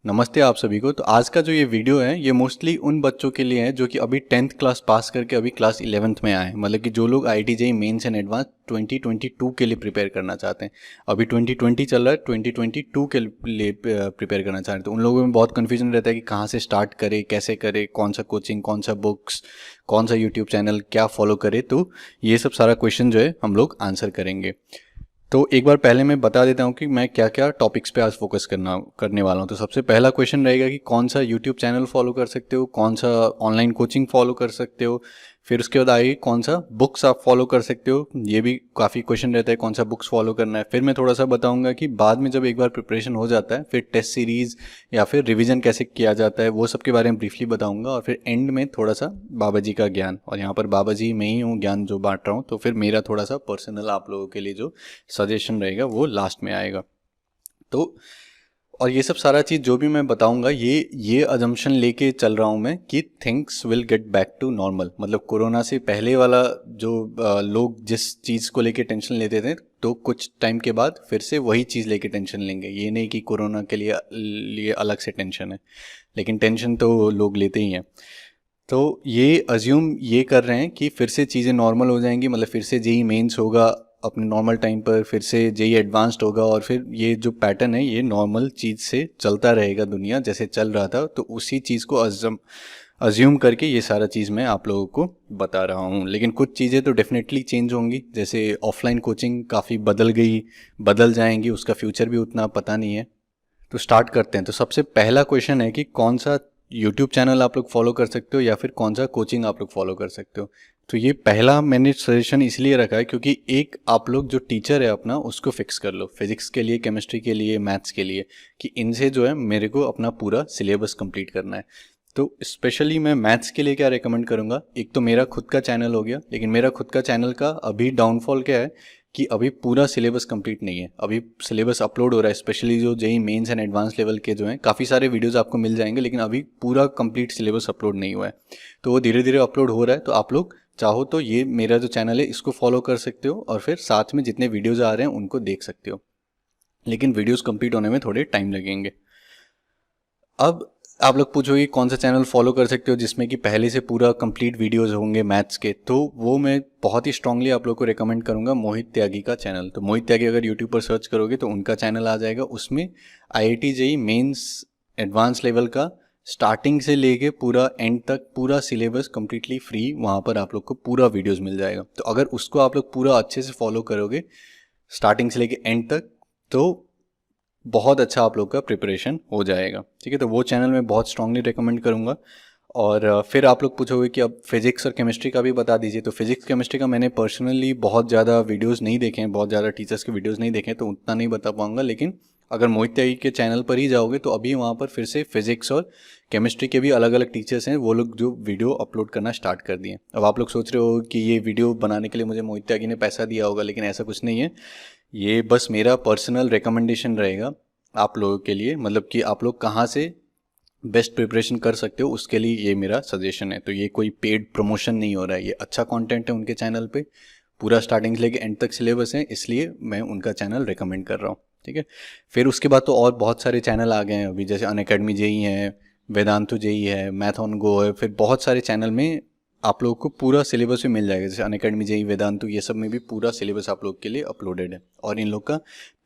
नमस्ते आप सभी को। तो आज का जो ये वीडियो है ये मोस्टली उन बच्चों के लिए है जो कि अभी 10th क्लास पास करके अभी क्लास 11th में आए हैं। मतलब कि जो लोग IIT JEE mains and advance 2022 के लिए प्रिपेयर करना चाहते हैं। अभी 2020 चल रहा है, 2022 के लिए प्रिपेयर करना चाह रहे हैं। तो उन लोगों में बहुत कन्फ्यूजन रहता है कि कहाँ से स्टार्ट करें, कैसे करें, कौन सा कोचिंग, कौन सा बुक्स, कौन सा यूट्यूब चैनल, क्या फॉलो करें। तो ये सब सारा क्वेश्चन जो है हम लोग आंसर करेंगे। तो एक बार पहले मैं बता देता हूँ कि मैं क्या क्या टॉपिक्स पे आज फोकस करने वाला हूँ। तो सबसे पहला क्वेश्चन रहेगा कि कौन सा यूट्यूब चैनल फॉलो कर सकते हो, कौन सा ऑनलाइन कोचिंग फॉलो कर सकते हो। फिर उसके बाद आएगी कौन सा बुक्स आप फॉलो कर सकते हो। ये भी काफ़ी क्वेश्चन रहता है कौन सा बुक्स फॉलो करना है। फिर मैं थोड़ा सा बताऊंगा कि बाद में जब एक बार प्रिपरेशन हो जाता है फिर टेस्ट सीरीज़ या फिर रिवीजन कैसे किया जाता है वो सब के बारे में ब्रीफली बताऊंगा। और फिर एंड में थोड़ा सा बाबा जी का ज्ञान, और यहाँ पर बाबा जी मैं ही हूँ ज्ञान जो बांट रहा हूँ। तो फिर मेरा थोड़ा सा पर्सनल आप लोगों के लिए जो सजेशन रहेगा वो लास्ट में आएगा। तो और ये सब सारा चीज़ जो भी मैं बताऊंगा ये अजम्पशन लेके चल रहा हूँ मैं कि things will get back to normal. मतलब कोरोना से पहले वाला जो लोग जिस चीज़ को लेके टेंशन लेते थे तो कुछ टाइम के बाद फिर से वही चीज़ लेके टेंशन लेंगे। ये नहीं कि कोरोना के लिए अलग से टेंशन है, लेकिन टेंशन तो लोग लेते ही हैं। तो ये अज्यूम ये कर रहे हैं कि फिर से चीज़ें नॉर्मल हो जाएंगी। मतलब फिर से JEE मेंस होगा अपने नॉर्मल टाइम पर, फिर से JEE एडवांस्ड होगा, और फिर ये जो पैटर्न है ये नॉर्मल चीज़ से चलता रहेगा, दुनिया जैसे चल रहा था। तो उसी चीज़ को अज्यूम करके ये सारा चीज़ मैं आप लोगों को बता रहा हूँ। लेकिन कुछ चीज़ें तो डेफिनेटली चेंज होंगी। जैसे ऑफलाइन कोचिंग काफ़ी बदल गई, बदल जाएंगी, उसका फ्यूचर भी उतना पता नहीं है। तो स्टार्ट करते हैं। तो सबसे पहला क्वेश्चन है कि कौन सा यूट्यूब चैनल आप लोग फॉलो कर सकते हो या फिर कौन सा कोचिंग आप लोग फॉलो कर सकते हो। तो ये पहला मैंने सजेशन इसलिए रखा है क्योंकि एक आप लोग जो टीचर है अपना उसको फिक्स कर लो, फिजिक्स के लिए, केमिस्ट्री के लिए, मैथ्स के लिए, कि इनसे जो है मेरे को अपना पूरा सिलेबस कंप्लीट करना है। तो स्पेशली मैं मैथ्स के लिए क्या रेकमेंड करूँगा, एक तो मेरा खुद का चैनल हो गया, लेकिन मेरा खुद का चैनल का अभी डाउनफॉल क्या है कि अभी पूरा सिलेबस कंप्लीट नहीं है। अभी सिलेबस अपलोड हो रहा है, स्पेशली जो JEE mains and advance level के जो हैं काफ़ी सारे वीडियोस आपको मिल जाएंगे, लेकिन अभी पूरा कंप्लीट सिलेबस अपलोड नहीं हुआ है। तो वो धीरे धीरे अपलोड हो रहा है। तो आप लोग चाहो तो ये मेरा जो चैनल है इसको फॉलो कर सकते हो और फिर साथ में जितने वीडियोज़ आ रहे हैं उनको देख सकते हो, लेकिन वीडियोज़ कंप्लीट होने में थोड़े टाइम लगेंगे। अब आप लोग पूछोगे कौन सा चैनल फॉलो कर सकते हो जिसमें कि पहले से पूरा कंप्लीट वीडियोस होंगे मैथ्स के। तो वो मैं बहुत ही स्ट्रांगली आप लोग को रेकमेंड करूंगा मोहित त्यागी का चैनल। तो मोहित त्यागी अगर यूट्यूब पर सर्च करोगे तो उनका चैनल आ जाएगा। उसमें IIT JEE mains advance level का स्टार्टिंग से लेके पूरा एंड तक पूरा सिलेबस कम्प्लीटली फ्री वहाँ पर आप लोग को पूरा वीडियोज़ मिल जाएगा। तो अगर उसको आप लोग पूरा अच्छे से फॉलो करोगे स्टार्टिंग से लेके एंड तक तो बहुत अच्छा आप लोग का प्रिपरेशन हो जाएगा। ठीक है, तो वो चैनल मैं बहुत स्ट्रांगली रेकमेंड करूँगा। और फिर आप लोग पूछोगे कि अब फिजिक्स और केमिस्ट्री का भी बता दीजिए। तो फिजिक्स केमिस्ट्री का मैंने पर्सनली बहुत ज़्यादा वीडियोस नहीं देखे हैं, बहुत ज़्यादा टीचर्स के वीडियोस नहीं देखे हैं, तो उतना नहीं बता पाऊंगा। लेकिन अगर मोहित त्यागी के चैनल पर ही जाओगे तो अभी वहाँ पर फिर से फिजिक्स और केमिस्ट्री के भी अलग अलग टीचर्स हैं, वो लोग जो वीडियो अपलोड करना स्टार्ट कर दिए। अब आप लोग सोच रहे हो कि ये वीडियो बनाने के लिए मुझे मोहित त्यागी ने पैसा दिया होगा, लेकिन ऐसा कुछ नहीं है। ये बस मेरा पर्सनल रिकमेंडेशन रहेगा आप लोगों के लिए। मतलब कि आप लोग कहाँ से बेस्ट प्रिपरेशन कर सकते हो उसके लिए ये मेरा सजेशन है। तो ये कोई पेड प्रमोशन नहीं हो रहा है, ये अच्छा कंटेंट है उनके चैनल पे, पूरा स्टार्टिंग से लेके एंड तक सिलेबस है, इसलिए मैं उनका चैनल रेकमेंड कर रहा हूँ। ठीक है, फिर उसके बाद तो और बहुत सारे चैनल आ गए हैं अभी, जैसे अनअकैडमी JEE है, वेदांतु JEE है, मैथ ऑन गो है। फिर बहुत सारे चैनल में आप लोगों को पूरा सिलेबस भी मिल जाएगा, जैसे अनअकैडमी JEE, वेदांतु, ये सब में भी पूरा सिलेबस आप लोग के लिए अपलोडेड है। और इन लोग का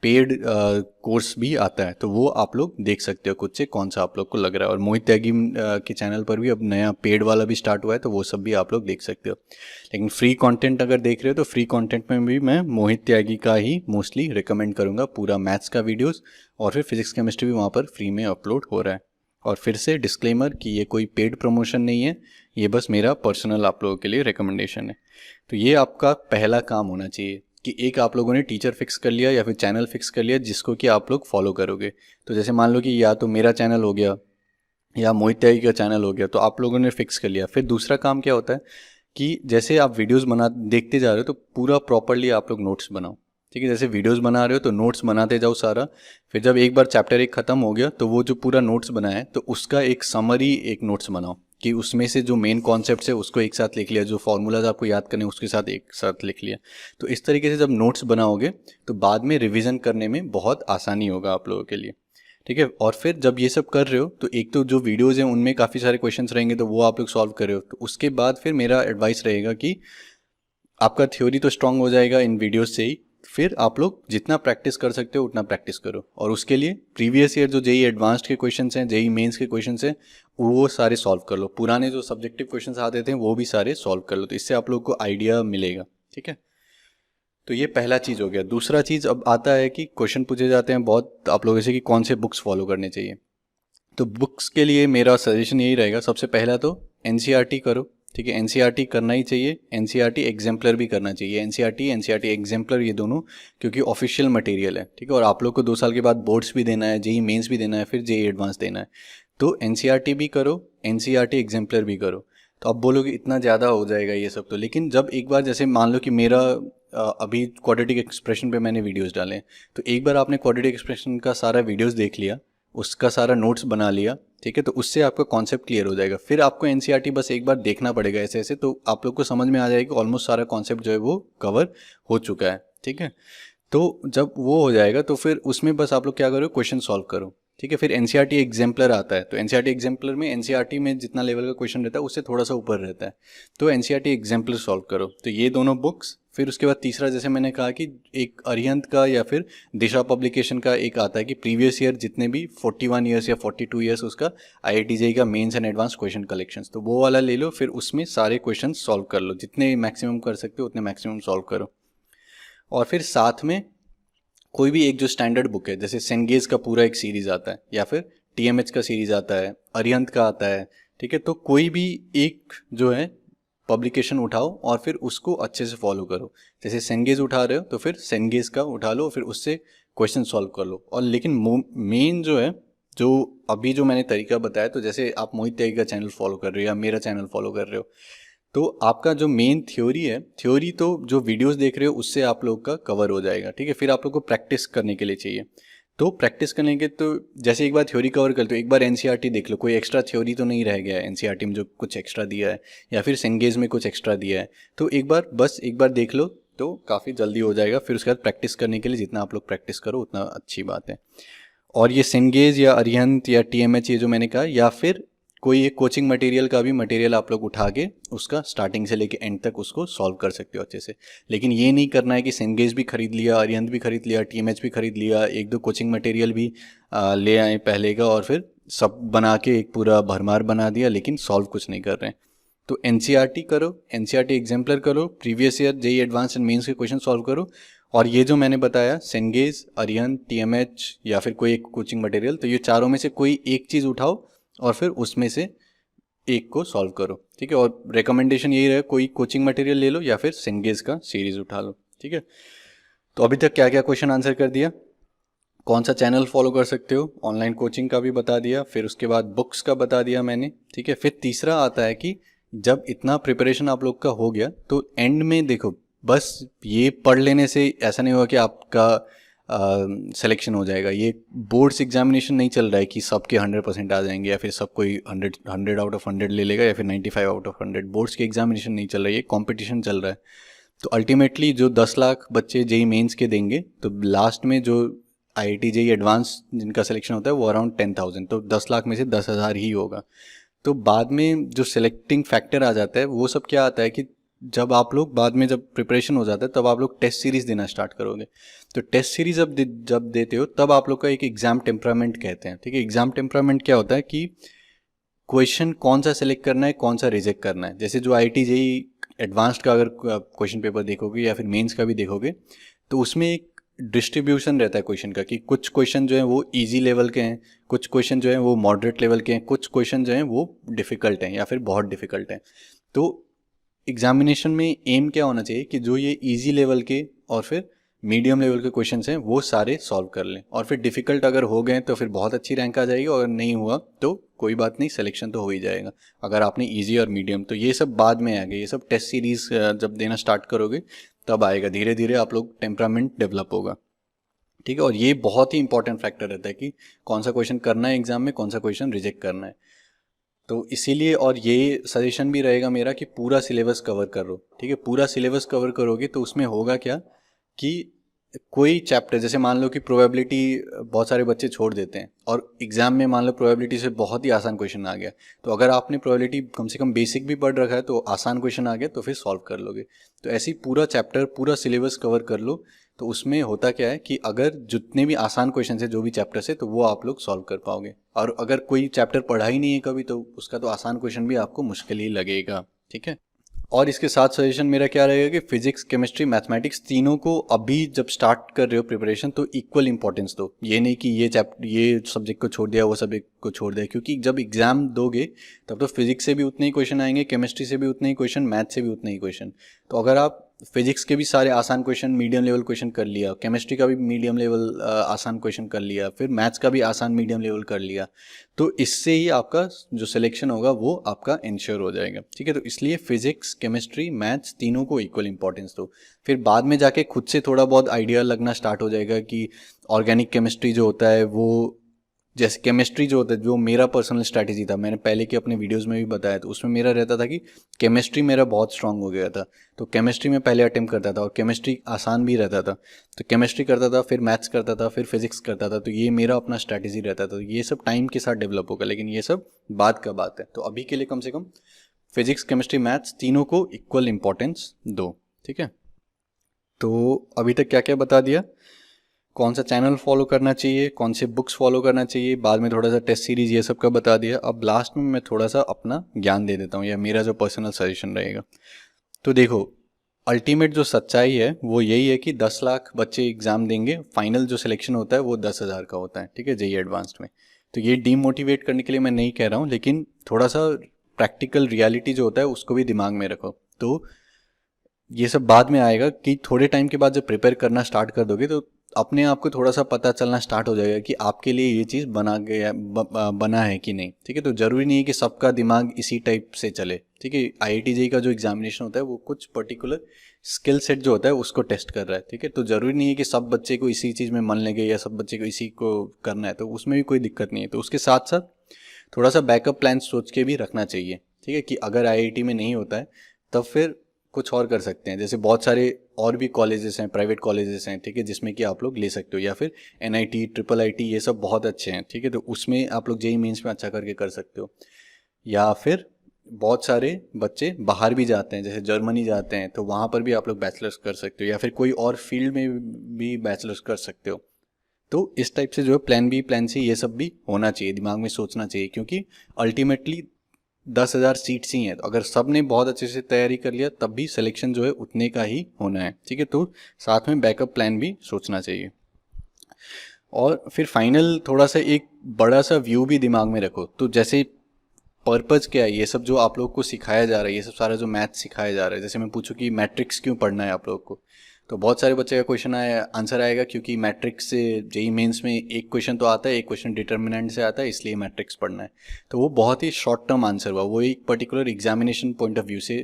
पेड कोर्स भी आता है, तो वो आप लोग देख सकते हो खुद से कौन सा आप लोग को लग रहा है। और मोहित त्यागी के चैनल पर भी अब नया पेड वाला भी स्टार्ट हुआ है, तो वो सब भी आप लोग देख सकते हो। लेकिन फ्री कंटेंट अगर देख रहे हो तो फ्री कंटेंट में भी मैं मोहित त्यागी का ही मोस्टली रिकमेंड करूँगा, पूरा मैथ्स का वीडियोज़। और फिर फिजिक्स केमिस्ट्री भी वहाँ पर फ्री में अपलोड हो रहा है। और फिर से डिस्क्लेमर कि ये कोई पेड प्रमोशन नहीं है, ये बस मेरा पर्सनल आप लोगों के लिए रिकमेंडेशन है। तो ये आपका पहला काम होना चाहिए कि एक आप लोगों ने टीचर फिक्स कर लिया या फिर चैनल फिक्स कर लिया जिसको कि आप लोग फॉलो करोगे। तो जैसे मान लो कि या तो मेरा चैनल हो गया या मोहित त्यागी का चैनल हो गया, तो आप लोगों ने फिक्स कर लिया। फिर दूसरा काम क्या होता है कि जैसे आप वीडियोस बना देखते जा रहे हो तो पूरा प्रॉपरली आप लोग नोट्स बनाओ। ठीक है, जैसे वीडियोस बना रहे हो तो नोट्स बनाते जाओ सारा। फिर जब एक बार चैप्टर 1 खत्म हो गया तो वो जो पूरा नोट्स बनाया है तो उसका एक समरी एक नोट्स बनाओ, कि उसमें से जो मेन कॉन्सेप्ट्स है उसको एक साथ लिख लिया, जो फॉर्मूलाज आपको याद करने उसके साथ एक साथ लिख लिया। तो इस तरीके से जब नोट्स बनाओगे तो बाद में रिवीजन करने में बहुत आसानी होगा आप लोगों के लिए। ठीक है। और फिर जब ये सब कर रहे हो तो एक तो जो वीडियोज़ हैं उनमें काफ़ी सारे क्वेश्चंस रहेंगे, तो वो आप लोग सॉल्व कर रहे हो। तो उसके बाद फिर मेरा एडवाइस रहेगा कि आपका थ्योरी तो स्ट्रांग हो जाएगा इन वीडियोस से ही, फिर आप लोग जितना प्रैक्टिस कर सकते हो उतना प्रैक्टिस करो। और उसके लिए प्रीवियस ईयर जो जेई एडवांस्ड के क्वेश्चंस हैं, जेई मेंस के क्वेश्चंस हैं, वो सारे सॉल्व कर लो। पुराने जो सब्जेक्टिव क्वेश्चंस आते थे वो भी सारे सॉल्व कर लो, तो इससे आप लोग को आइडिया मिलेगा। ठीक है, तो ये पहला चीज़ हो गया। दूसरा चीज़ अब आता है कि क्वेश्चन पूछे जाते हैं बहुत आप लोगों से कि कौन से बुक्स फॉलो करने चाहिए। तो बुक्स के लिए मेरा सजेशन यही रहेगा, सबसे पहला तो एनसीईआरटी करो। ठीक है, एनसीईआरटी करना ही चाहिए। एनसीईआरटी एग्जाम्पलर भी करना चाहिए। एनसीईआरटी एग्जाम्पलर ये दोनों, क्योंकि ऑफिशियल मटेरियल है। ठीक है, और आप लोग को 2 साल के बाद बोर्ड्स भी देना है, जेई मेंस भी देना है, फिर जेई एडवांस देना है। तो एनसीईआरटी भी करो, एनसीईआरटी एग्जाम्पलर भी करो। तो अब बोलोगे इतना ज़्यादा हो जाएगा ये सब, तो लेकिन जब एक बार जैसे मान लो कि मेरा अभी क्वाड्रेटिक एक्सप्रेशन पे मैंने वीडियोस डाले हैं, तो एक बार आपने क्वाड्रेटिक एक्सप्रेशन का सारा वीडियोस देख लिया, उसका सारा नोट्स बना लिया, ठीक है, तो उससे आपका कॉन्सेप्ट क्लियर हो जाएगा। फिर आपको एनसीईआरटी बस एक बार देखना पड़ेगा ऐसे ऐसे, तो आप लोग को समझ में आ जाएगा कि ऑलमोस्ट सारा कॉन्सेप्ट जो है वो कवर हो चुका है। ठीक है, तो जब वो हो जाएगा तो फिर उसमें बस आप लोग क्या करो, क्वेश्चन सॉल्व करो। ठीक है, फिर एनसीईआरटी एग्जाम्पलर आता है, तो एनसीईआरटी एग्जाम्पलर में एनसीईआरटी में जितना लेवल का क्वेश्चन रहता है उससे थोड़ा सा ऊपर रहता है, तो एनसीईआरटी एग्जाम्पलर सॉल्व करो। तो ये दोनों बुक्स। फिर उसके बाद तीसरा, जैसे मैंने कहा कि एक अरिहंत का या फिर दिशा पब्लिकेशन का एक आता है कि प्रीवियस ईयर जितने भी 41 ईयर्स या 42 ईयर्स उसका आईआईटी जेईई का mains and advance question collections, तो वो वाला ले लो। फिर उसमें सारे क्वेश्चन सॉल्व कर लो, जितने मैक्सिमम कर सकते हो उतने मैक्सिमम सॉल्व करो। और फिर साथ में कोई भी एक जो स्टैंडर्ड बुक है, जैसे सेंगेज का पूरा एक सीरीज आता है, या फिर टीएमएच का सीरीज आता है, अरिहंत का आता है। ठीक है, तो कोई भी एक जो है पब्लिकेशन उठाओ और फिर उसको अच्छे से फॉलो करो। जैसे सेंगेज उठा रहे हो तो फिर सेंगेज का उठा लो, फिर उससे क्वेश्चन सॉल्व कर लो। और लेकिन मेन जो है, जो अभी जो मैंने तरीका बताया, तो जैसे आप मोहित त्यागी का चैनल फॉलो कर रहे हो या मेरा चैनल फॉलो कर रहे हो, तो आपका जो मेन थ्योरी है, थ्योरी तो जो वीडियोस देख रहे हो उससे आप लोग का कवर हो जाएगा। ठीक है, फिर आप लोग को प्रैक्टिस करने के लिए चाहिए। तो प्रैक्टिस करने के, तो जैसे एक बार थ्योरी कवर कर लो, एक बार एनसीईआरटी देख लो, कोई एक्स्ट्रा थ्योरी तो नहीं रह गया है एनसीईआरटी में जो कुछ एक्स्ट्रा दिया है, या फिर सेंगेज में कुछ एक्स्ट्रा दिया है, तो एक बार बस एक बार देख लो तो काफ़ी जल्दी हो जाएगा। फिर उसके बाद प्रैक्टिस करने के लिए जितना आप लोग प्रैक्टिस करो उतना अच्छी बात है। और ये सेंगेज या अरिहंत या टीएमएच ये जो मैंने कहा, या फिर कोई एक कोचिंग मटेरियल का भी मटेरियल आप लोग उठा के उसका स्टार्टिंग से लेके एंड तक उसको सॉल्व कर सकते हो अच्छे से। लेकिन ये नहीं करना है कि सेंगेज भी खरीद लिया, अरिहंत भी खरीद लिया, टीएमएच भी खरीद लिया, एक दो कोचिंग मटेरियल भी ले आए पहले का, और फिर सब बना के एक पूरा भरमार बना दिया, लेकिन सॉल्व कुछ नहीं कर रहे हैं। तो एनसीईआरटी करो, एनसीईआरटी एग्जाम्पलर करो, previous year JEE advance and mains के क्वेश्चन सॉल्व करो। और ये जो मैंने बताया सेंगेज, अरिहंत, टीएमएच या फिर कोई एक कोचिंग मटेरियल, तो ये चारों में से कोई एक चीज़ उठाओ और फिर उसमें से एक को सॉल्व करो। ठीक है, और रिकमेंडेशन यही रहे, कोई कोचिंग मटेरियल ले लो या फिर सेंगेज का सीरीज उठा लो। ठीक है, तो अभी तक क्या क्या क्वेश्चन आंसर कर दिया, कौन सा चैनल फॉलो कर सकते हो, ऑनलाइन कोचिंग का भी बता दिया, फिर उसके बाद बुक्स का बता दिया मैंने। ठीक है, फिर तीसरा आता है कि जब इतना प्रिपरेशन आप लोग का हो गया तो एंड में देखो, बस ये पढ़ लेने से ऐसा नहीं होगा कि आपका सिलेक्शन हो जाएगा। ये बोर्ड्स एग्जामिनेशन नहीं चल रहा है कि सबके 100% आ जाएंगे, या फिर सब कोई 100 आउट ऑफ 100 ले लेगा, या फिर 95 आउट ऑफ 100। बोर्ड्स के एग्जामिनेशन नहीं चल रहा है, ये कॉम्पिटिशन चल रहा है। तो अल्टीमेटली जो 10 लाख बच्चे जेई मेंस के देंगे, तो लास्ट में जो आईआईटी जेईई एडवांस जिनका सिलेक्शन होता है वो अराउंड 10,000, तो 10 लाख में से 10,000 ही होगा। तो बाद में जो सिलेक्टिंग फैक्टर आ जाता है वो सब क्या आता है कि जब आप लोग बाद में जब प्रिपरेशन हो जाता है तब आप लोग टेस्ट सीरीज देना स्टार्ट करोगे। तो टेस्ट सीरीज जब देते हो तब आप लोग का एक एग्जाम टेम्परामेंट कहते हैं। ठीक है, एग्जाम टेम्परामेंट क्या होता है कि क्वेश्चन कौन सा सिलेक्ट करना है, कौन सा रिजेक्ट करना है। जैसे जो आईआईटी जेईई एडवांस्ड का अगर क्वेश्चन पेपर देखोगे या फिर मेंस का भी देखोगे, तो उसमें एक डिस्ट्रीब्यूशन रहता है क्वेश्चन का, कि कुछ क्वेश्चन जो है वो इजी लेवल के हैं, कुछ क्वेश्चन जो है वो मॉडरेट लेवल के हैं, कुछ क्वेश्चन जो हैं वो डिफ़िकल्ट हैं या फिर बहुत डिफ़िकल्ट हैं। तो एग्जामिनेशन में एम क्या होना चाहिए कि जो ये इजी लेवल के और फिर मीडियम लेवल के क्वेश्चंस हैं वो सारे सॉल्व कर लें, और फिर डिफ़िकल्ट अगर हो गए तो फिर बहुत अच्छी रैंक आ जाएगी, और अगर नहीं हुआ तो कोई बात नहीं, सिलेक्शन तो हो ही जाएगा अगर आपने इजी और मीडियम। तो ये सब बाद में आएगा, ये सब टेस्ट सीरीज जब देना स्टार्ट करोगे तब आएगा, धीरे धीरे आप लोग टेम्परामेंट डेवलप होगा। ठीक है, और ये बहुत ही इंपॉर्टेंट फैक्टर रहता है कि कौन सा क्वेश्चन करना है एग्जाम में, कौन सा क्वेश्चन रिजेक्ट करना है। तो इसीलिए, और ये सजेशन भी रहेगा मेरा कि पूरा सिलेबस कवर करो। ठीक है, पूरा सिलेबस कवर करोगे तो उसमें होगा क्या कि कोई चैप्टर, जैसे मान लो कि प्रोबेबिलिटी बहुत सारे बच्चे छोड़ देते हैं और एग्जाम में मान लो प्रोबेबिलिटी से बहुत ही आसान क्वेश्चन आ गया, तो अगर आपने प्रोबेबिलिटी कम से कम बेसिक भी पढ़ रखा है तो आसान क्वेश्चन आ गया तो फिर सॉल्व कर लोगे। तो ऐसे ही पूरा चैप्टर पूरा सिलेबस कवर कर लो, तो उसमें होता क्या है कि अगर जितने भी आसान क्वेश्चन है जो भी चैप्टर से, तो वो आप लोग सॉल्व कर पाओगे। और अगर कोई चैप्टर पढ़ा ही नहीं है कभी, तो उसका तो आसान क्वेश्चन भी आपको मुश्किल ही लगेगा। ठीक है। और इसके साथ सजेशन मेरा क्या रहेगा कि फिजिक्स, केमिस्ट्री, मैथमेटिक्स तीनों को अभी जब स्टार्ट कर रहे हो प्रिपरेशन तो इक्वल इंपॉर्टेंस दो। ये नहीं कि ये सब्जेक्ट को छोड़ दिया, वो सब्जेक्ट को छोड़ दिया, क्योंकि जब एग्जाम दोगे तब तो फिजिक्स से भी उतने ही क्वेश्चन आएंगे, केमिस्ट्री से भी उतने ही क्वेश्चन, मैथ से भी उतने ही क्वेश्चन। तो अगर आप फिजिक्स के भी सारे आसान क्वेश्चन, मीडियम लेवल क्वेश्चन कर लिया, केमिस्ट्री का भी मीडियम लेवल आसान क्वेश्चन कर लिया, फिर मैथ्स का भी आसान मीडियम लेवल कर लिया, तो इससे ही आपका जो सिलेक्शन होगा वो आपका इंश्योर हो जाएगा। ठीक है। तो इसलिए फिजिक्स, केमिस्ट्री, मैथ्स तीनों को इक्वल इंपॉर्टेंस दो। फिर बाद में जाके खुद से थोड़ा बहुत आइडिया लगना स्टार्ट हो जाएगा कि ऑर्गेनिक केमिस्ट्री जो होता है वो, जैसे केमिस्ट्री जो होता है, जो मेरा पर्सनल स्ट्रैटेजी था, मैंने पहले के अपने वीडियोस में भी बताया, तो उसमें मेरा रहता था कि केमिस्ट्री मेरा बहुत स्ट्रांग हो गया था, तो केमिस्ट्री में पहले अटेम्प्ट करता था और केमिस्ट्री आसान भी रहता था, तो केमिस्ट्री करता था, फिर मैथ्स करता था, फिर फिजिक्स करता था। तो ये मेरा अपना स्ट्रैटेजी रहता था। ये सब टाइम के साथ डेवलप होगा, लेकिन ये सब बाद का बात है। तो अभी के लिए कम से कम फिजिक्स, केमिस्ट्री, मैथ्स तीनों को इक्वल इंपॉर्टेंस दो। ठीक है। तो अभी तक क्या क्या बता दिया, कौन सा चैनल फॉलो करना चाहिए, कौन से बुक्स फॉलो करना चाहिए, बाद में थोड़ा सा टेस्ट सीरीज ये सब का बता दिया। अब लास्ट में मैं थोड़ा सा अपना ज्ञान दे देता हूँ, या मेरा जो पर्सनल सजेशन रहेगा। तो देखो, अल्टीमेट जो सच्चाई है वो यही है कि 10 लाख बच्चे एग्जाम देंगे, फाइनल जो सिलेक्शन होता है वो 10,000 का होता है। ठीक है, जेईई एडवांस्ड में। तो ये डीमोटिवेट करने के लिए मैं नहीं कह रहा हूँ, लेकिन थोड़ा सा प्रैक्टिकल रियलिटी जो होता है उसको भी दिमाग में रखो। तो ये सब बाद में आएगा कि थोड़े टाइम के बाद जब प्रिपेयर करना स्टार्ट कर दोगे तो अपने आप को थोड़ा सा पता चलना स्टार्ट हो जाएगा कि आपके लिए ये चीज़ बना है कि नहीं। ठीक है। तो ज़रूरी नहीं है कि सबका दिमाग इसी टाइप से चले। ठीक है। आईआईटी जेईई का जो एग्जामिनेशन होता है वो कुछ पर्टिकुलर स्किल सेट जो होता है उसको टेस्ट कर रहा है। ठीक है। तो ज़रूरी नहीं है कि सब बच्चे को इसी चीज़ में मन लगे या सब बच्चे को इसी को करना है, तो उसमें भी कोई दिक्कत नहीं है। तो उसके साथ साथ थोड़ा सा बैकअप प्लान सोच के भी रखना चाहिए। ठीक है, कि अगर आईआईटी में नहीं होता है तब फिर कुछ और कर सकते हैं। जैसे बहुत सारे और भी कॉलेजेस हैं, प्राइवेट कॉलेजेस हैं, ठीक है, जिसमें कि आप लोग ले सकते हो, या फिर एनआईटी, ट्रिपल आईटी, ये सब बहुत अच्छे हैं। ठीक है। तो उसमें आप लोग जेईई मेंस में अच्छा करके कर सकते हो। या फिर बहुत सारे बच्चे बाहर भी जाते हैं, जैसे जर्मनी जाते हैं, तो वहाँ पर भी आप लोग बैचलर्स कर सकते हो, या फिर कोई और फील्ड में भी बैचलर्स कर सकते हो। तो इस टाइप से जो है प्लान बी, प्लान सी, ये सब भी होना चाहिए, दिमाग में सोचना चाहिए, क्योंकि अल्टीमेटली 10,000 सीट्स ही हैं। तो अगर सब ने बहुत अच्छे से तैयारी कर लिया तब भी सिलेक्शन जो है उतने का ही होना है। ठीक है। तो साथ में बैकअप प्लान भी सोचना चाहिए। और फिर फाइनल थोड़ा सा एक बड़ा सा व्यू भी दिमाग में रखो। तो जैसे पर्पज़ क्या है, ये सब जो आप लोग को सिखाया जा रहा है, ये सब सारा जो मैथ सिखाया जा रहा है, जैसे मैं पूछूं कि मैट्रिक्स क्यों पढ़ना है आप लोग को, तो बहुत सारे बच्चे का क्वेश्चन आया, आंसर आएगा क्योंकि मैट्रिक्स से जेईई मेंस में एक क्वेश्चन तो आता है, एक क्वेश्चन डिटर्मिनेंट से आता है, इसलिए मैट्रिक्स पढ़ना है। तो वो बहुत ही शॉर्ट टर्म आंसर हुआ, वो एक particular examination point of view से।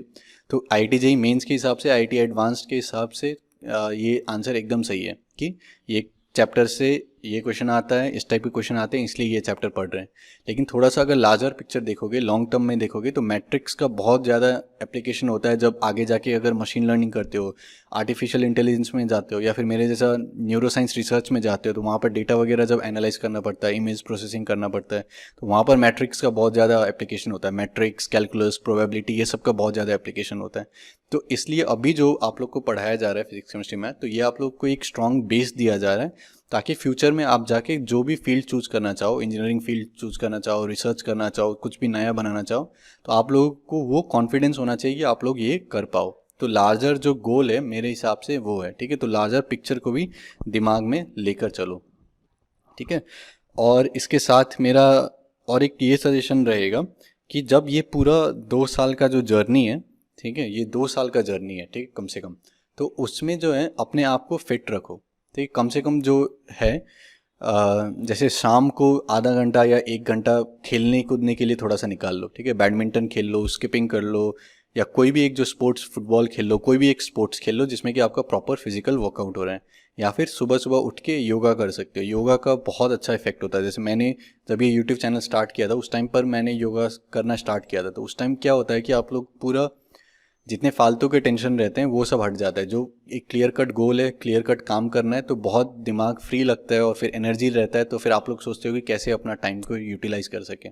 तो आईआईटी जेईई मेंस के हिसाब से, आईआईटी एडवांस्ड के हिसाब से ये आंसर एकदम सही है कि ये चैप्टर से ये क्वेश्चन आता है, इस टाइप के क्वेश्चन आते हैं, इसलिए ये चैप्टर पढ़ रहे हैं। लेकिन थोड़ा सा अगर लार्जर पिक्चर देखोगे, लॉन्ग टर्म में देखोगे, तो मैट्रिक्स का बहुत ज़्यादा एप्लीकेशन होता है जब आगे जाके अगर मशीन लर्निंग करते हो, आर्टिफिशियल इंटेलिजेंस में जाते हो, या फिर मेरे जैसा न्यूरो साइंस रिसर्च में जाते हो, तो वहाँ पर डेटा वगैरह जब एनालाइज करना पड़ता है, इमेज प्रोसेसिंग करना पड़ता है, तो वहाँ पर मैट्रिक्स का बहुत ज़्यादा एप्लीकेशन होता है। मैट्रिक्स, कैलकुलस, प्रोबेबिलिटी, ये सब का बहुत ज़्यादा एप्लीकेशन होता है। तो इसलिए अभी जो आप लोग को पढ़ाया जा रहा है फिजिक्स, केमिस्ट्री, मैथ, तो ये आप लोग को एक स्ट्रॉन्ग बेस दिया जा रहा है, ताकि फ्यूचर में आप जाके जो भी फील्ड चूज करना चाहो, इंजीनियरिंग फील्ड चूज करना चाहो, रिसर्च करना चाहो, कुछ भी नया बनाना चाहो, तो आप लोगों को वो कॉन्फिडेंस होना चाहिए कि आप लोग ये कर पाओ। तो लार्जर जो गोल है मेरे हिसाब से वो है। ठीक है। तो लार्जर पिक्चर को भी दिमाग में लेकर चलो। ठीक है। और इसके साथ मेरा और एक ये सजेशन रहेगा कि जब ये पूरा 2 साल का जो जर्नी है, ठीक है, ये 2 साल का जर्नी है, ठीक, कम से कम, तो उसमें जो है अपने आप को फिट रखो। ठीक, कम से कम जो है जैसे शाम को आधा घंटा या 1 घंटा खेलने कूदने के लिए थोड़ा सा निकाल लो। ठीक है, बैडमिंटन खेल लो, स्किपिंग कर लो, या कोई भी एक जो स्पोर्ट्स, फुटबॉल खेल लो, कोई भी एक स्पोर्ट्स खेल लो जिसमें कि आपका प्रॉपर फिजिकल वर्कआउट हो रहा है। या फिर सुबह सुबह उठ के योगा कर सकते हो। योगा का बहुत अच्छा इफेक्ट होता है। जैसे मैंने जब ये यूट्यूब चैनल स्टार्ट किया था उस टाइम पर मैंने योगा करना स्टार्ट किया था, तो उस टाइम क्या होता है कि आप लोग पूरा जितने फालतू के टेंशन रहते हैं वो सब हट जाता है। जो एक क्लियर कट गोल है, क्लियर कट काम करना है, तो बहुत दिमाग फ्री लगता है और फिर एनर्जी रहता है। तो फिर आप लोग सोचते हो कि कैसे अपना टाइम को यूटिलाइज कर सकें।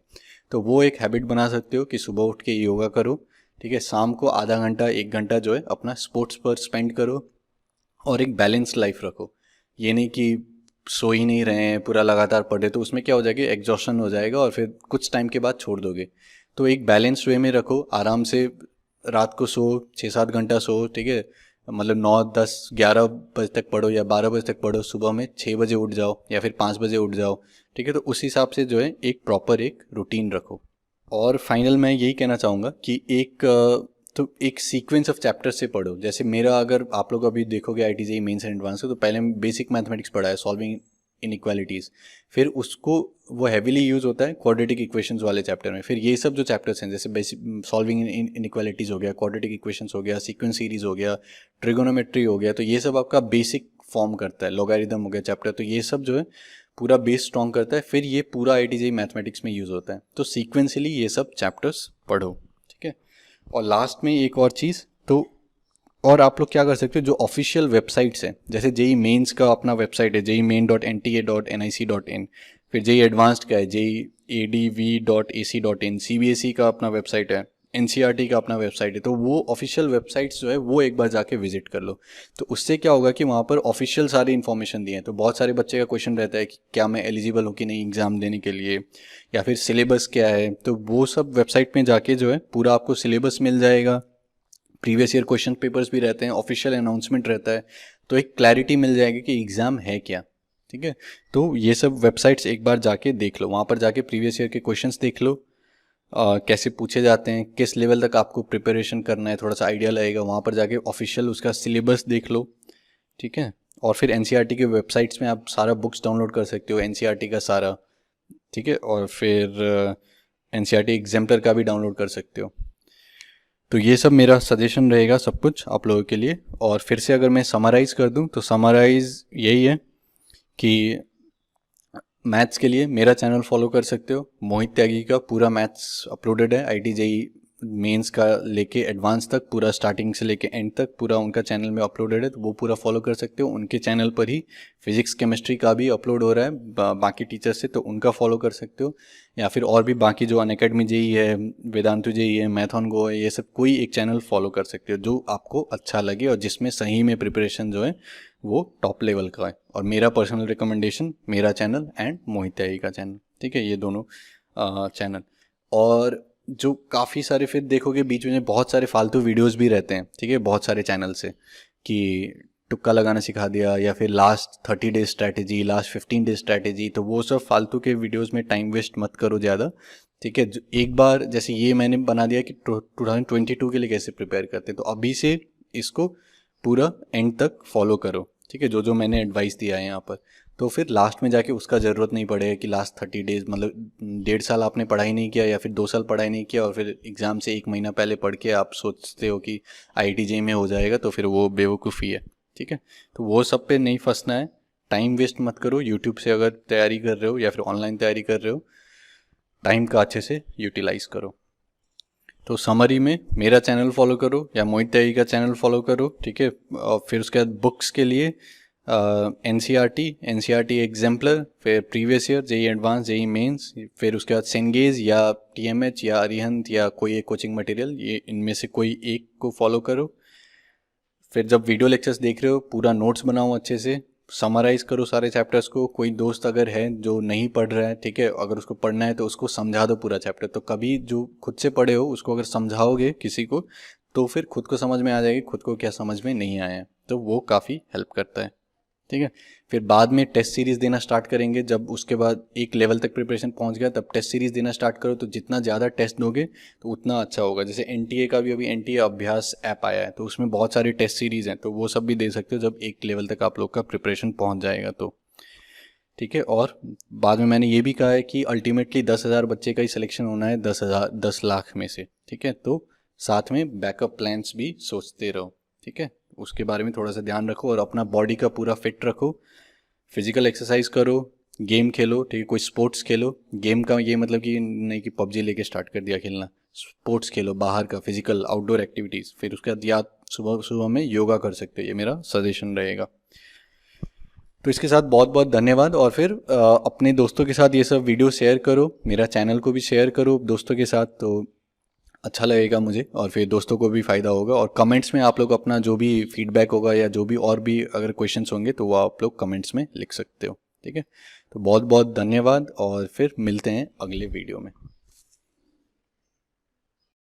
तो वो एक हैबिट बना सकते हो कि सुबह उठ के योगा करो, ठीक है, शाम को आधा घंटा 1 घंटा जो है अपना स्पोर्ट्स पर स्पेंड करो, और एक बैलेंस लाइफ रखो। ये नहीं कि सो ही नहीं रहे हैं पूरा लगातार पढ़े, तो उसमें क्या हो जाएगा, एग्जॉशन हो जाएगा और फिर कुछ टाइम के बाद छोड़ दोगे। तो एक बैलेंस वे में रखो, आराम से रात को सो, 6-7 घंटा सो, ठीक है, मतलब 9-10-11 बजे तक पढ़ो या 12 बजे तक पढ़ो, सुबह में 6 बजे उठ जाओ या फिर 5 बजे उठ जाओ, ठीक है। तो उस हिसाब से जो है एक प्रॉपर एक रूटीन रखो। और फाइनल मैं यही कहना चाहूँगा कि तो एक सीक्वेंस ऑफ चैप्टर से पढ़ो। जैसे मेरा, अगर आप लोग अभी देखोगे I T JEE mains and advance, तो पहले बेसिक मैथमेटिक्स पढ़ा है, सॉल्विंग इनइक्वालिटीज़, फिर उसको वो हैविली यूज़ होता है क्वाड्रेटिक इक्वेशंस वाले चैप्टर में। फिर ये सब जो चैप्टर्स हैं, जैसे बेसिक सॉल्विंग इनइक्वालिटीज़ हो गया, क्वाड्रेटिक इक्वेशंस हो गया, सीक्वेंस सीरीज हो गया, ट्रिगोनोमेट्री हो गया, तो ये सब आपका बेसिक फॉर्म करता है। लॉगरिथम हो गया चैप्टर, तो ये सब जो है पूरा बेस स्ट्रॉन्ग करता है। फिर ये पूरा आई टी जेई मैथमेटिक्स में यूज़ होता है। तो सीक्वेंसली ये सब चैप्टर्स पढ़ो, ठीक है। और लास्ट में एक और चीज़, तो और आप लोग क्या कर सकते हो, जो ऑफिशियल वेबसाइट्स हैं, जैसे जेई मेंस का अपना वेबसाइट है jeimain.nta.nic.in, फिर जेई एडवांस्ड का है jeiadv.ac.in, सीबीएसई का अपना वेबसाइट है, एनसीईआरटी का अपना वेबसाइट है। तो वो ऑफिशियल वेबसाइट्स जो है वो एक बार जाके विजिट कर लो। तो उससे क्या होगा कि वहाँ पर ऑफिशियल सारी इन्फॉर्मेशन दी है। तो बहुत सारे बच्चे का क्वेश्चन रहता है कि क्या मैं एलिजिबल हूँ कि नहीं एग्ज़ाम देने के लिए, या फिर सिलेबस क्या है, तो वो सब वेबसाइट में जाके जो है पूरा आपको सिलेबस मिल जाएगा, प्रीवियस ईयर क्वेश्चन पेपर्स भी रहते हैं, ऑफिशियल अनाउंसमेंट रहता है, तो एक क्लैरिटी मिल जाएगी कि एग्ज़ाम है क्या, ठीक है। तो ये सब वेबसाइट्स एक बार जाके देख लो, वहाँ पर जाके प्रीवियस ईयर के क्वेश्चंस देख लो, कैसे पूछे जाते हैं, किस लेवल तक आपको प्रिपरेशन करना है, थोड़ा सा आइडिया लगेगा। वहाँ पर जाके ऑफिशियल उसका सिलेबस देख लो, ठीक है। और फिर एनसीईआरटी के वेबसाइट्स में आप सारा बुक्स डाउनलोड कर सकते हो, एनसीईआरटी का सारा, ठीक है। और फिर एनसीईआरटी एग्जाम्पलर का भी डाउनलोड कर सकते हो। तो ये सब मेरा सजेशन रहेगा सब कुछ आप लोगों के लिए। और फिर से अगर मैं समराइज़ कर दूं, तो समराइज़ यही है कि मैथ्स के लिए मेरा चैनल फॉलो कर सकते हो, मोहित त्यागी का पूरा मैथ्स अपलोडेड है, आईटी जेई मेंस का लेके एडवांस तक, पूरा स्टार्टिंग से लेके एंड तक पूरा उनका चैनल में अपलोडेड है, तो वो पूरा फॉलो कर सकते हो। उनके चैनल पर ही फिजिक्स केमिस्ट्री का भी अपलोड हो रहा है बाकी टीचर से, तो उनका फॉलो कर सकते हो। या फिर और भी बाकी जो अनअकैडमी जेई है, वेदांतु जेई है, मैथॉन गो है, ये सब कोई एक चैनल फॉलो कर सकते हो जो आपको अच्छा लगे और जिसमें सही में प्रिपरेशन जो है वो टॉप लेवल का है। और मेरा पर्सनल रिकमेंडेशन मेरा चैनल एंड मोहित त्यागी का चैनल, ठीक है, ये दोनों चैनल। और जो काफ़ी सारे फिर देखोगे बीच में बहुत सारे फालतू वीडियोस भी रहते हैं, ठीक है, बहुत सारे चैनल से, कि तुक्का लगाना सिखा दिया, या फिर last 30 days strategy, last 15 days strategy. तो वो सब फालतू के वीडियोस में टाइम वेस्ट मत करो ज़्यादा, ठीक है। एक बार जैसे ये मैंने बना दिया कि 2022 के लिए कैसे प्रिपेयर करते हैं, तो अभी से इसको पूरा एंड तक फॉलो करो, ठीक है, जो जो मैंने एडवाइस दिया है यहाँ पर। तो फिर लास्ट में जाके उसका ज़रूरत नहीं पड़ेगा कि लास्ट 30 डेज, मतलब 1.5 साल आपने पढ़ाई नहीं किया या फिर 2 साल पढ़ाई नहीं किया और फिर एग्ज़ाम से 1 महीना पहले पढ़ के आप सोचते हो कि आईआईटी जेईई में हो जाएगा, तो फिर वो बेवकूफ़ी है, ठीक है। तो वो सब पे नहीं फंसना है, टाइम वेस्ट मत करो। यूट्यूब से अगर तैयारी कर रहे हो या फिर ऑनलाइन तैयारी कर रहे हो, टाइम का अच्छे से यूटिलाइज करो। तो समरी में मेरा चैनल फॉलो करो या मोहित त्यागी का चैनल फॉलो करो, ठीक है। और फिर उसके बाद बुक्स के लिए एनसीईआरटी एग्जाम्पलर, फिर previous year JEE advance, JEE mains, फिर उसके बाद सेंगेज या टीएमएच या अरिहंत या कोई एक कोचिंग मटेरियल, ये इनमें से कोई एक को फॉलो करो। फिर जब वीडियो लेक्चर्स देख रहे हो पूरा नोट्स बनाओ अच्छे से, समराइज़ करो सारे चैप्टर्स को। कोई दोस्त अगर है जो नहीं पढ़ रहा है, ठीक है, अगर उसको पढ़ना है तो उसको समझा दो पूरा चैप्टर। तो कभी जो खुद से पढ़े हो उसको अगर समझाओगे किसी को, तो फिर खुद को समझ में आ जाएगी खुद को क्या समझ में नहीं आया है, तो वो काफ़ी हेल्प करता है, ठीक है। फिर बाद में टेस्ट सीरीज़ देना स्टार्ट करेंगे, जब उसके बाद एक लेवल तक प्रिपरेशन पहुंच गया तब टेस्ट सीरीज़ देना स्टार्ट करो। तो जितना ज़्यादा टेस्ट दोगे तो उतना अच्छा होगा। जैसे एनटीए का भी अभी एनटीए अभ्यास ऐप आया है, तो उसमें बहुत सारी टेस्ट सीरीज़ हैं, तो वो सब भी दे सकते हो जब एक लेवल तक आप लोग का प्रिपरेशन पहुँच जाएगा तो, ठीक है। और बाद में मैंने ये भी कहा है कि अल्टीमेटली 10,000 बच्चे का ही सिलेक्शन होना है 10 लाख में से, ठीक है। तो साथ में बैकअप प्लान्स भी सोचते रहो, ठीक है, उसके बारे में थोड़ा सा ध्यान रखो और अपना बॉडी का पूरा फिट रखो। फिजिकल एक्सरसाइज करो, गेम खेलो, ठीक है, कोई स्पोर्ट्स खेलो। गेम का ये मतलब कि नहीं कि पबजी लेके स्टार्ट कर दिया खेलना, स्पोर्ट्स खेलो, बाहर का फिजिकल आउटडोर एक्टिविटीज़। फिर उसके बाद या सुबह सुबह में योगा कर सकते हो, ये मेरा सजेशन रहेगा। तो इसके साथ बहुत बहुत धन्यवाद। और फिर अपने दोस्तों के साथ ये सब वीडियो शेयर करो, मेरा चैनल को भी शेयर करो दोस्तों के साथ, तो अच्छा लगेगा मुझे और फिर दोस्तों को भी फ़ायदा होगा। और कमेंट्स में आप लोग अपना जो भी फीडबैक होगा या जो भी और भी अगर क्वेश्चंस होंगे तो वो आप लोग कमेंट्स में लिख सकते हो। ठीक है, तो बहुत बहुत धन्यवाद और फिर मिलते हैं अगले वीडियो में।